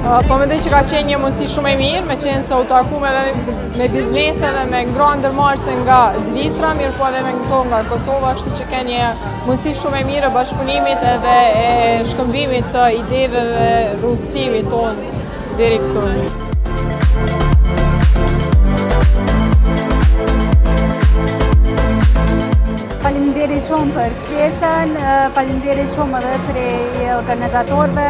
Po mendoj që ka qenë një mundësi shumë e mirë, me qenë se u takuam edhe me biznese dhe me ngra ndërmarrëse nga Zvicra, mirë po edhe me këto nga Kosova, kështu që ka një mundësi shumë e mirë e bashkëpunimit edhe e shkëmbimit të ideve dhe rrugëtimit tonë deri këtu. Faleminderit shumë për ftesën, faleminderit shumë edhe prej organizatorëve.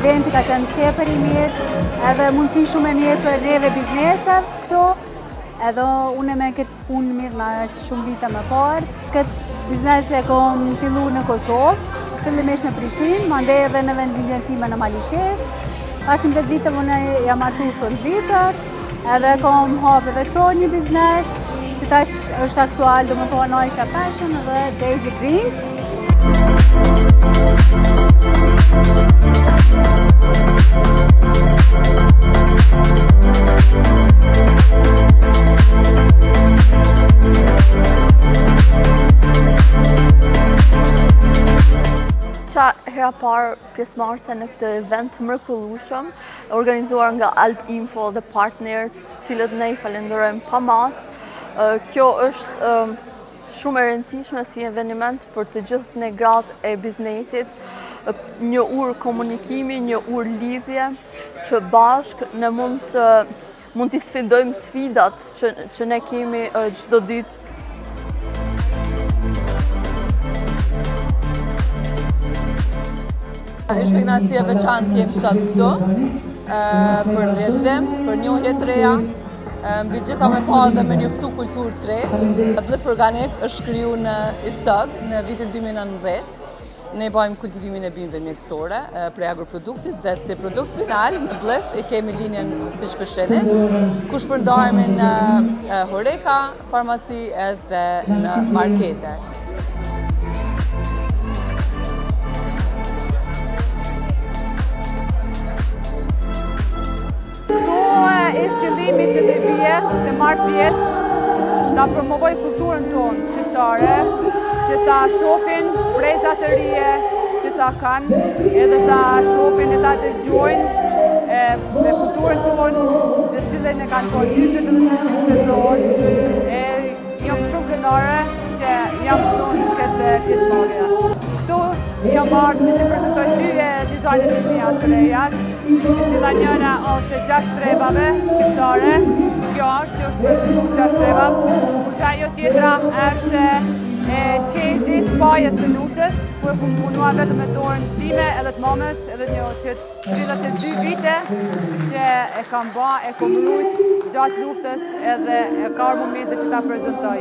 Eventi ka qenë tepër i mirë, edhe mundësi shumë e mirë për neve biznese këtu. Edhe unë me këtë punë mirë nga shumë vite më parë. Këtë biznes e kom fillu në Kosovë, fillimisht në Prishtinë, mandej edhe në vendin time në Malishet. Pas 10 vite unë jam martu këtu në Zvicër, edhe kom hapë edhe këto një biznes, që tash është aktual, do më thonë Aisha Fashion dhe Daisy Dreams. Hera parë pjesëmarrëse në këtë event mrekullueshëm, organizuar nga Alp Info dhe partner, cilët ne i falenderojmë pa mas. Kjo është shumë e rëndësishme si eveniment për të gjithë ne gratë e biznesit, një urë komunikimi, një urë lidhje, që bashkë ne mund t'i sfidojmë sfidat që ne kemi çdo ditë. Është një kënaqësi e veçantë jem sot këtu për rrjedhim, për njohje të reja, mbi gjitha me pa dhe me njoftu kulturë të re. Bluff Organic është kriju në Istog në vitin 2019. Ne bëjmë kultivimin e bimëve mjekësore prej agroproduktit dhe si produkt final në Bluff i kemi linjen si shpesheni, ku shpërndajemi në horeka, farmaci edhe në markete. Ishtë qëllimi që të vije, të marrë pjesë, ta promovoj kulturën tonë shqiptare, që ta shohin brezat të rije që ta kanë, edhe ta shohin e ta dëgjojnë me kulturën tonë, se cilën e kanë po gjyshet dhe si gjyshet tonë. Jam shumë kënaqur që jam tonë këtë pjesëmarrje. Këtu jam marrë që të prezentoj dy dizajnet e mia të reja, cila njëra është 6 trebave shqiptare, kjo është 6 treba, kurse ajo tjetra është qezit pajës të lusës, ku e punua vetëm me dorën time edhe të mamës, edhe një që 32 vite që e kam ba, e kom rujt gjatë luftës edhe e ka momentet që ta prezentoj.